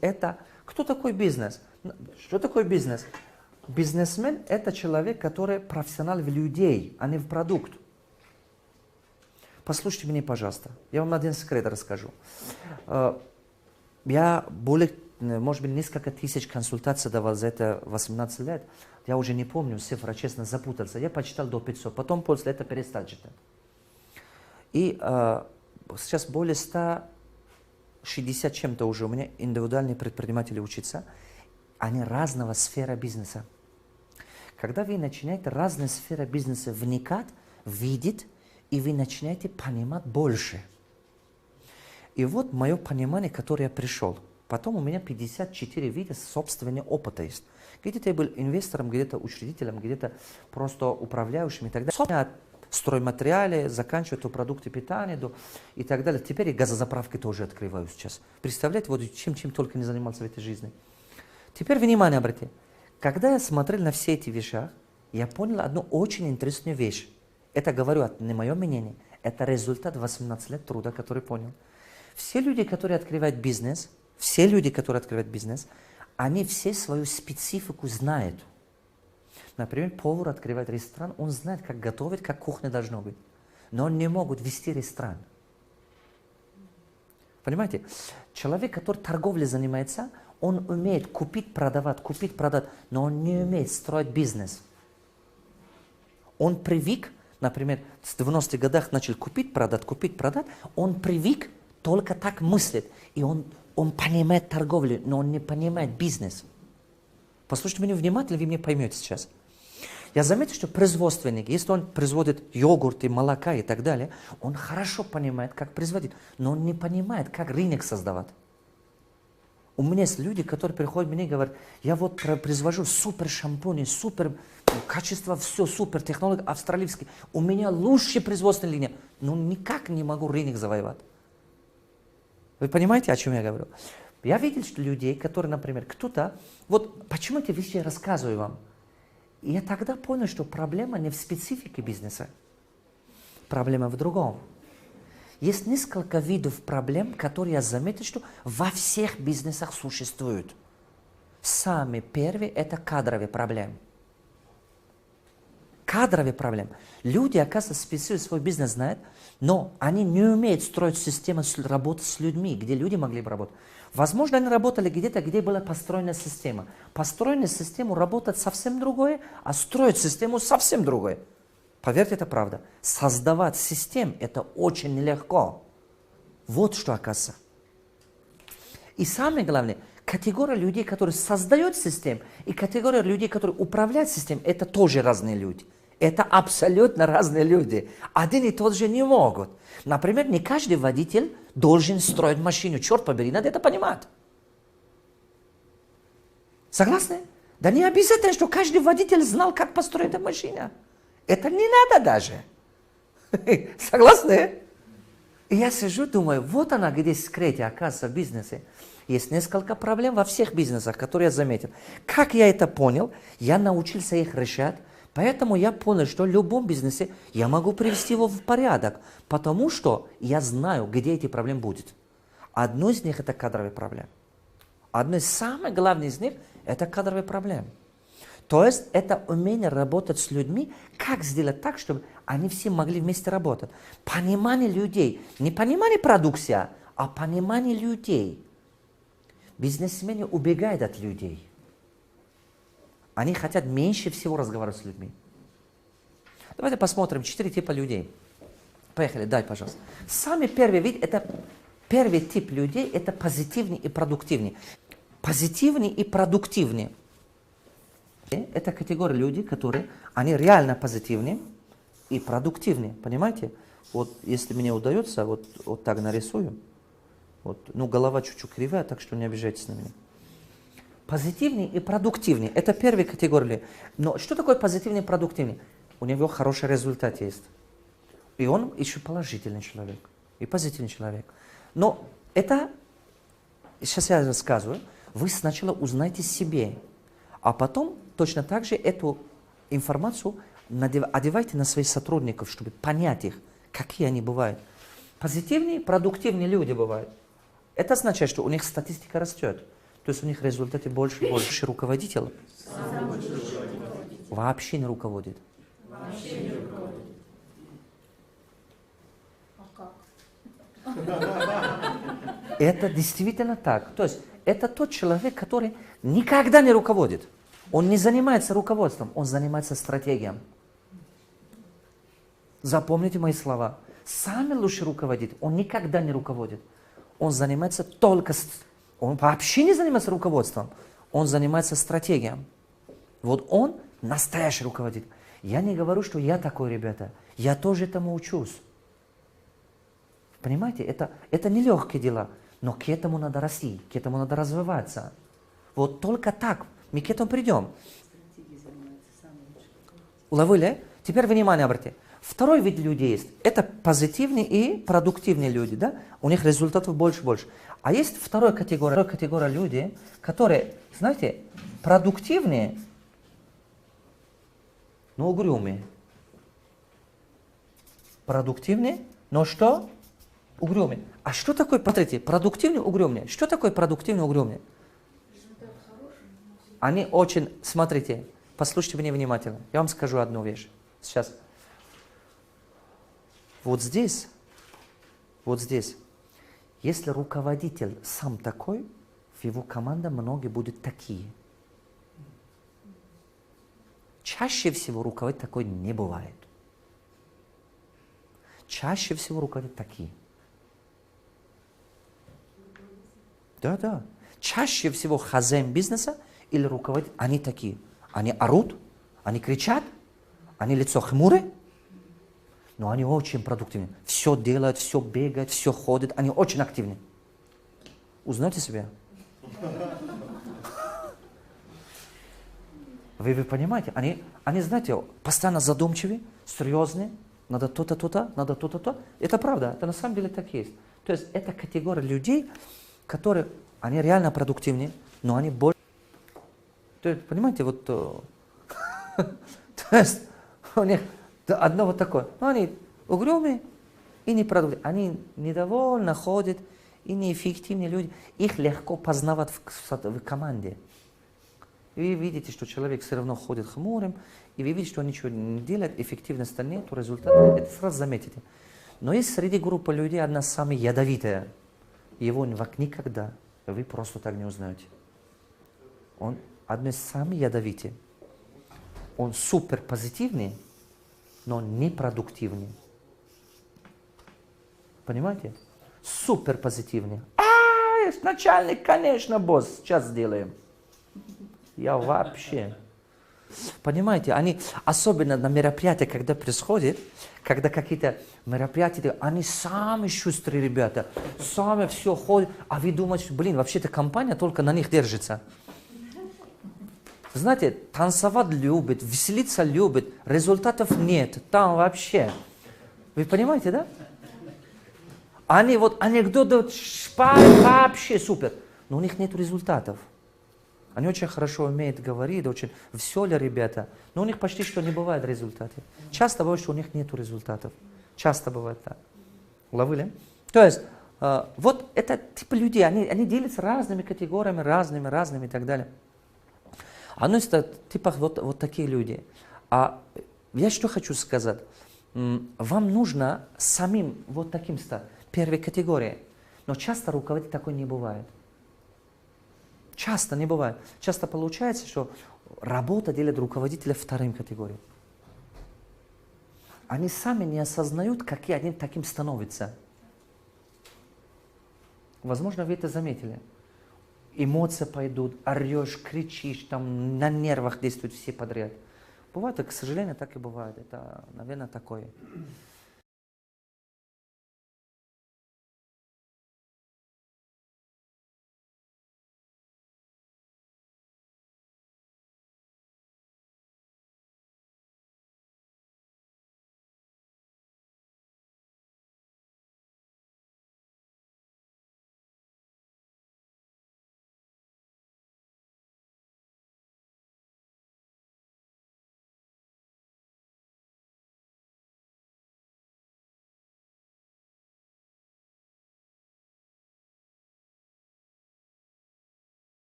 Это кто такой бизнес? Что такое бизнес? Бизнесмен – это человек, который профессионал в людей, а не в продукт. Послушайте меня, пожалуйста. Я вам один секрет расскажу. Я более, может быть, несколько тысяч консультаций давал за это 18 лет. Я уже не помню цифры, честно, запутался. Я почитал до 500, потом после этого перестал читать. И сейчас более 160 чем-то уже у меня индивидуальные предприниматели учатся. Они разного сферы бизнеса. Когда вы начинаете разные сферы бизнеса вникать, видеть, и вы начинаете понимать больше. И вот мое понимание, которое я пришел. Потом у меня 54 вида собственного опыта есть. Где-то я был инвестором, где-то учредителем, где-то просто управляющим и так далее. От стройматериале, заканчивая то продукты питания и так далее. Теперь и газозаправки тоже открываю сейчас. Представляете, вот чем только не занимался в этой жизни. Теперь внимание обратите. Когда я смотрел на все эти вещи, я понял одну очень интересную вещь. Это, говорю, не мое мнение, это результат 18 лет труда, который понял. Все люди, которые открывают бизнес, они все свою специфику знают. Например, повар открывает ресторан, он знает, как готовить, как кухня должна быть. Но он не может вести ресторан. Понимаете? Человек, который торговлей занимается, он умеет купить, продавать, но он не умеет строить бизнес. Он привык, например, в 90-х годах начал купить, продать, он привык только так мыслить. И он понимает торговлю, но он не понимает бизнес. Послушайте меня внимательно, вы меня поймете сейчас. Я заметил, что производственник, если он производит йогурты, молока и так далее, он хорошо понимает, как производить, но он не понимает, как рынок создавать. У меня есть люди, которые приходят мне и говорят, я вот произвожу супер шампуни, супер качество, все, супер технологии, австралийские. У меня лучшая производственная линия, но никак не могу рынок завоевать. Вы понимаете, о чем я говорю? Я видел, что людей, которые, например, кто-то, вот почему эти вещи я рассказываю вам. И я тогда понял, что проблема не в специфике бизнеса, проблема в другом. Есть несколько видов проблем, которые я заметил, что во всех бизнесах существуют. Самый первый – это кадровые проблемы. Кадровые проблемы. Люди, оказывается, специфически свой бизнес знают, но они не умеют строить систему работы с людьми, где люди могли бы работать. Возможно, они работали где-то, где была построена система. Построенная система работает совсем другое, а строить систему совсем другое. Поверьте, это правда. Создавать систему – это очень нелегко. Вот что оказывается. И самое главное, категория людей, которые создают систему, и категория людей, которые управляют системой, это тоже разные люди. Это абсолютно разные люди. Один и тот же не могут. Например, не каждый водитель должен строить машину. Черт побери, надо это понимать. Согласны? Да не обязательно, что каждый водитель знал, как построить эту машину. Это не надо даже. Согласны? И я сижу, думаю, вот она, где секрете, оказывается, в бизнесе. Есть несколько проблем во всех бизнесах, которые я заметил. Как я это понял? Я научился их решать. Поэтому я понял, что в любом бизнесе я могу привести его в порядок. Потому что я знаю, где эти проблемы будут. Одно из них – это кадровые проблемы. Одно из самых главных из них – это кадровые проблемы. То есть это умение работать с людьми, как сделать так, чтобы они все могли вместе работать. Понимание людей. Не понимание продукции, а понимание людей. Бизнесмены убегают от людей. Они хотят меньше всего разговаривать с людьми. Давайте посмотрим 4 типа людей. Поехали, дай, пожалуйста. Самый первый вид, первый тип людей, это позитивный и продуктивный. Позитивный и продуктивный. Это категория людей, которые, они реально позитивные и продуктивные, понимаете? Вот если мне удается, вот так нарисую, ну голова чуть-чуть кривая, так что не обижайтесь на меня. Позитивный и продуктивный, это первая категория. Но что такое позитивный и продуктивный? У него хороший результат есть. И он еще положительный человек, и позитивный человек. Но это, сейчас я рассказываю, вы сначала узнаете себе, а потом точно так же эту информацию одевайте на своих сотрудников, чтобы понять их, какие они бывают. Позитивные, продуктивные люди бывают. Это означает, что у них статистика растет. То есть у них результаты больше и больше. Руководитель вообще не руководит. Это действительно так. То есть это тот человек, который никогда не руководит. Он не занимается руководством, он занимается стратегией. Запомните мои слова. Самый лучший руководитель, он никогда не руководит. Он занимается он вообще не занимается руководством, он занимается стратегией. Вот он настоящий руководитель. Я не говорю, что я такой, ребята. Я тоже этому учусь. Понимаете, это нелегкие дела, но к этому надо расти, к этому надо развиваться. Вот только так мы к этому придем. Уловили? Теперь внимание обратите. Второй вид людей есть. Это позитивные и продуктивные люди. Да? У них результатов больше и больше. А есть вторая категория людей, которые, знаете, продуктивные, но угрюмые. Продуктивные, но что? Угрюмые. А что такое, смотрите, продуктивные, угрюмые? Что такое продуктивные, угрюмые? Они очень, смотрите, послушайте меня внимательно. Я вам скажу одну вещь. Сейчас. Вот здесь, если руководитель сам такой, в его команде многие будут такие. Чаще всего руководитель такой не бывает. Чаще всего руководители такие. Да. Чаще всего хозяин бизнеса или руководитель, они такие. Они орут, они кричат, они лицо хмурое, но они очень продуктивны. Все делают, все бегают, все ходят, они очень активны. Узнаете себя? Вы понимаете, они, знаете, постоянно задумчивы, серьезные, надо то-то, надо то-то. Это правда, это на самом деле так есть. То есть это категория людей, которые, они реально продуктивны, но они больше... То есть, понимаете, вот... То есть у них одно вот такое. Но они угрюмые и непродуктивные. Они недовольно ходят и неэффективные люди. Их легко познавать в команде. И вы видите, что человек все равно ходит хмурым, и вы видите, что он ничего не делает, эффективности нет, результата, это сразу заметите. Но есть среди группы людей одна самая ядовитая. Его никогда вы просто так не узнаете. Он одна из самых ядовитых. Он супер позитивный, но не продуктивный. Понимаете? Супер позитивный. Начальник, конечно, босс, сейчас сделаем. Я вообще... Понимаете, они, особенно на мероприятиях, когда происходит, когда какие-то мероприятия, они самые шустрые ребята, сами все ходят, а вы думаете, блин, вообще-то компания только на них держится. Знаете, танцевать любит, веселиться любит, результатов нет, там вообще. Вы понимаете, да? Они вот анекдоты вообще супер, но у них нет результатов. Они очень хорошо умеют говорить, очень веселые ребята, но у них почти что не бывает результатов. Часто бывает, что у них нет результатов. Часто бывает так. Уловили? То есть, вот это типы людей, они делятся разными категориями, разными и так далее. Одно из типов вот такие люди. А я что хочу сказать. Вам нужно самим вот таким стать, первой категории. Но часто руководитель такой не бывает. Часто не бывает. Часто получается, что работа делает руководителя вторым категорией. Они сами не осознают, какие они таким становятся. Возможно, вы это заметили. Эмоции пойдут, орешь, кричишь, там на нервах действуют все подряд. Бывает, к сожалению, так и бывает. Это, наверное, такое.